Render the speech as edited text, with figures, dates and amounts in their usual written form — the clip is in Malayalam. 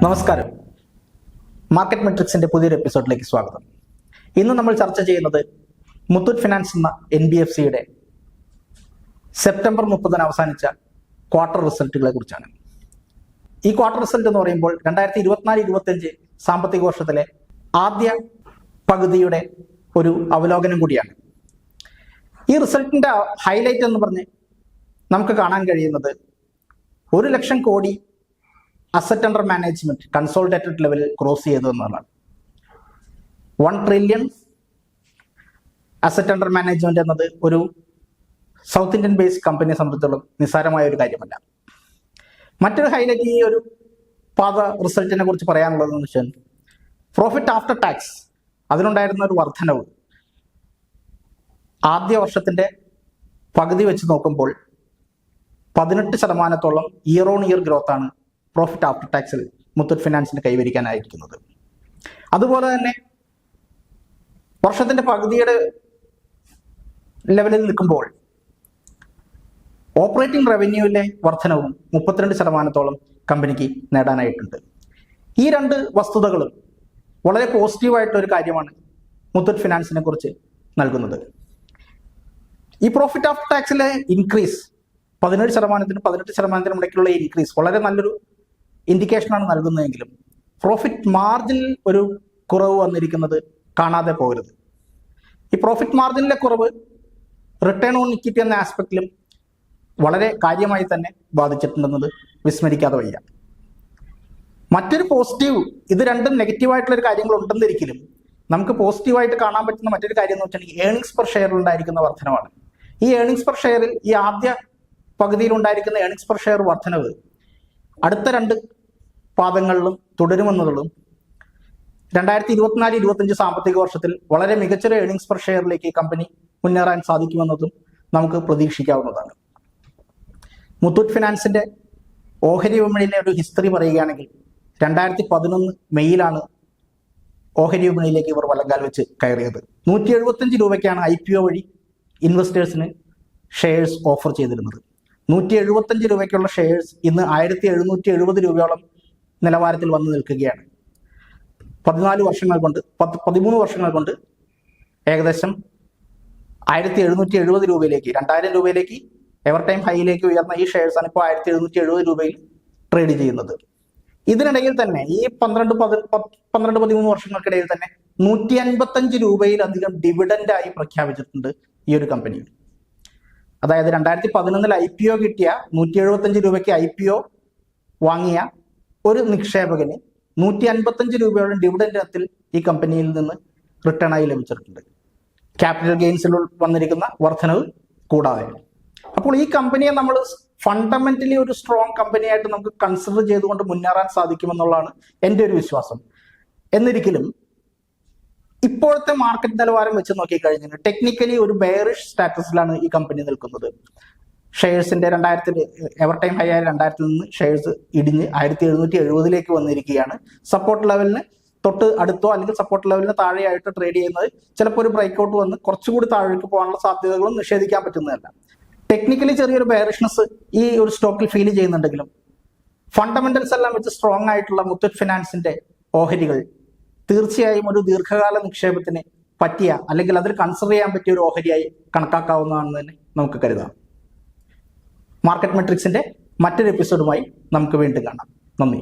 നമസ്കാരം. മാർക്കറ്റ് മെട്രിക്സിന്റെ പുതിയൊരു എപ്പിസോഡിലേക്ക് സ്വാഗതം. ഇന്ന് നമ്മൾ ചർച്ച ചെയ്യുന്നത് മുത്തൂറ്റ് ഫിനാൻസ് എന്ന NBFCയുടെ സെപ്റ്റംബർ 30 അവസാനിച്ച ക്വാർട്ടർ റിസൾട്ടുകളെ കുറിച്ചാണ്. ഈ ക്വാർട്ടർ റിസൾട്ട് എന്ന് പറയുമ്പോൾ 2024-25 സാമ്പത്തിക വർഷത്തിലെ ആദ്യ പകുതിയുടെ ഒരു അവലോകനം കൂടിയാണ്. ഈ റിസൾട്ടിന്റെ ഹൈലൈറ്റ് എന്ന് പറഞ്ഞ് നമുക്ക് കാണാൻ കഴിയുന്നത് 1 lakh crore asset under management consolidated ലെവലിൽ ക്രോസ് ചെയ്തു എന്നുള്ളതാണ്. 1 ട്രില്യൺ അസറ്റ് അണ്ടർ മാനേജ്മെന്റ് എന്നത് ഒരു സൗത്ത് ഇന്ത്യൻ ബേസ്ഡ് കമ്പനിയെ സംബന്ധിച്ചിടത്തോളം നിസ്സാരമായ ഒരു കാര്യമല്ല. മറ്റൊരു ഹൈലൈറ്റ് ഈ ഒരു പാത റിസൾട്ടിനെ കുറിച്ച് പറയാനുള്ളതെന്ന് വെച്ചാൽ പ്രോഫിറ്റ് ആഫ്റ്റർ ടാക്സ് അതിനുണ്ടായിരുന്ന ഒരു വർധനവ് ആദ്യ വർഷത്തിന്റെ പകുതി വെച്ച് നോക്കുമ്പോൾ 18% ഇയർ ഓൺ ഇയർ ഗ്രോത്ത് ആണ് പ്രോഫിറ്റ് ആഫ്റ്റർ ടാക്സിൽ മുത്തൂറ്റ് ഫിനാൻസിന് കൈവരിക്കാനായിരിക്കുന്നത്. അതുപോലെ തന്നെ വർഷത്തിന്റെ പകുതിയുടെ ലെവലിൽ നിൽക്കുമ്പോൾ ഓപ്പറേറ്റിംഗ് റവന്യൂവിലെ വർധനവും 32% കമ്പനിക്ക് നേടാനായിട്ടുണ്ട്. ഈ രണ്ട് വസ്തുതകളും വളരെ പോസിറ്റീവായിട്ടുള്ള ഒരു കാര്യമാണ് മുത്തൂറ്റ് ഫിനാൻസിനെ കുറിച്ച് നൽകുന്നത്. ഈ പ്രോഫിറ്റ് ആഫ്റ്റർ ടാക്സിലെ ഇൻക്രീസ് 17%-നും 18%-നും ഇടയ്ക്കുള്ള ഇൻക്രീസ് വളരെ നല്ലൊരു ഇൻഡിക്കേഷനാണ് നൽകുന്നതെങ്കിലും പ്രോഫിറ്റ് മാർജിനിൽ ഒരു കുറവ് വന്നിരിക്കുന്നത് കാണാതെ പോകരുത്. ഈ പ്രോഫിറ്റ് മാർജിനിലെ കുറവ് റിട്ടേൺ ഓൺ ഇക്വിറ്റി എന്ന ആസ്പെക്റ്റിലും വളരെ കാര്യമായി തന്നെ ബാധിച്ചിട്ടുണ്ടെന്നത് വിസ്മരിക്കാതെ വയ്യ. മറ്റൊരു പോസിറ്റീവ്, ഇത് രണ്ടും നെഗറ്റീവായിട്ടുള്ള ഒരു കാര്യങ്ങൾ ഉണ്ടെന്നിരിക്കലും നമുക്ക് പോസിറ്റീവായിട്ട് കാണാൻ പറ്റുന്ന മറ്റൊരു കാര്യം എന്ന് വെച്ചാൽ ഏർണിങ്സ് പെർ ഷെയറിൽ ഉണ്ടായിരിക്കുന്ന വർധനമാണ്. ഈ ഏർണിങ്സ് പെർ ഷെയറിൽ ഈ ആദ്യ പകുതിയിൽ ഉണ്ടായിരിക്കുന്ന ഏർണിങ്സ് പെർ ഷെയർ വർധനവ് അടുത്ത 2 പാദങ്ങളിലും തുടരുമെന്നതും 2024-25 സാമ്പത്തിക വർഷത്തിൽ വളരെ മികച്ചൊരു ഏർണിങ്സ് പെർ ഷെയറിലേക്ക് ഈ കമ്പനി മുന്നേറാൻ സാധിക്കുമെന്നതും നമുക്ക് പ്രതീക്ഷിക്കാവുന്നതാണ്. മുത്തൂറ്റ് ഫിനാൻസിന്റെ ഓഹരി വിപണിയിലെ ഒരു ഹിസ്റ്ററി പറയുകയാണെങ്കിൽ 2011 മെയ്യിലാണ് ഓഹരി വിപണിയിലേക്ക് ഇവർ വലങ്കാൽ വെച്ച് കയറിയത്. 175 രൂപയ്ക്കാണ് IPO വഴി ഇൻവെസ്റ്റേഴ്സിന് ഷെയർസ് ഓഫർ ചെയ്തിരുന്നത്. 175 രൂപയ്ക്കുള്ള ഷെയർസ് ഇന്ന് 1770 രൂപയോളം നിലവാരത്തിൽ വന്നു നിൽക്കുകയാണ്. 13 വർഷങ്ങൾ കൊണ്ട് ഏകദേശം 1770 രൂപയിലേക്ക് 2000 രൂപയിലേക്ക് എവർ ടൈം ഹൈയിലേക്ക് ഉയർന്ന ഈ ഷെയർസാണ് ഇപ്പോൾ 1770 രൂപയിൽ ട്രേഡ് ചെയ്യുന്നത്. ഇതിനിടയിൽ തന്നെ ഈ 12-13 വർഷങ്ങൾക്കിടയിൽ തന്നെ 155 രൂപയിലധികം ഡിവിഡൻഡായി പ്രഖ്യാപിച്ചിട്ടുണ്ട് ഈ ഒരു കമ്പനി. അതായത് 2011 IPO കിട്ടിയ 175 രൂപയ്ക്ക് IPO വാങ്ങിയ ഒരു നിക്ഷേപകന് 155 രൂപയോളം ഡിവിഡൻഡ് ഇനത്തിൽ ഈ കമ്പനിയിൽ നിന്ന് റിട്ടേൺ ആയി ലഭിച്ചിട്ടുണ്ട്, ക്യാപിറ്റൽ ഗെയിൻസിൽ വന്നിരിക്കുന്ന വർധനവ് കൂടാതെ. അപ്പോൾ ഈ കമ്പനിയെ നമ്മൾ ഫണ്ടമെന്റലി ഒരു സ്ട്രോങ് കമ്പനിയായിട്ട് നമുക്ക് കൺസിഡർ ചെയ്തുകൊണ്ട് മുന്നേറാൻ സാധിക്കുമെന്നുള്ളതാണ് എൻ്റെ ഒരു വിശ്വാസം. എന്നിരിക്കലും ഇപ്പോഴത്തെ മാർക്കറ്റ് നിലവാരം വെച്ച് നോക്കിക്കഴിഞ്ഞാൽ ടെക്നിക്കലി ഒരു ബെയറിഷ് സ്റ്റാറ്റസിലാണ് ഈ കമ്പനി നിൽക്കുന്നത്. ഷെയർസിന്റെ എവർ ടൈം ഹൈ ആയ 2000 നിന്ന് ഷെയർസ് ഇടിഞ്ഞ് 1770 വന്നിരിക്കുകയാണ്. സപ്പോർട്ട് ലെവലിന് തൊട്ട് അടുത്തോ അല്ലെങ്കിൽ സപ്പോർട്ട് ലെവലിന് താഴെയായിട്ട് ട്രേഡ് ചെയ്യുന്നത് ചിലപ്പോൾ ഒരു ബ്രേക്ക്ഔട്ട് വന്ന് കുറച്ചുകൂടി താഴേക്ക് പോകാനുള്ള സാധ്യതകളും നിഷേധിക്കാൻ പറ്റുന്നതല്ല. ടെക്നിക്കലി ചെറിയൊരു ബെയറിഷ്നെസ് ഈ ഒരു സ്റ്റോക്കിൽ ഫീൽ ചെയ്യുന്നുണ്ടെങ്കിലും ഫണ്ടമെന്റൽസ് എല്ലാം വെച്ച് സ്ട്രോങ് ആയിട്ടുള്ള മുത്തൂറ്റ് ഫിനാൻസിന്റെ ഓഹരികൾ തീർച്ചയായും ഒരു ദീർഘകാല നിക്ഷേപത്തിന് പറ്റിയ അല്ലെങ്കിൽ അതിൽ കൺസിഡർ ചെയ്യാൻ പറ്റിയ ഒരു ഓഹരിയായി കണക്കാക്കാവുന്നതാണെന്ന് തന്നെ നമുക്ക് കരുതാം. മാർക്കറ്റ് മെട്രിക്സിന്റെ മറ്റൊരു എപ്പിസോഡുമായി നമുക്ക് വീണ്ടും കാണാം. നന്ദി.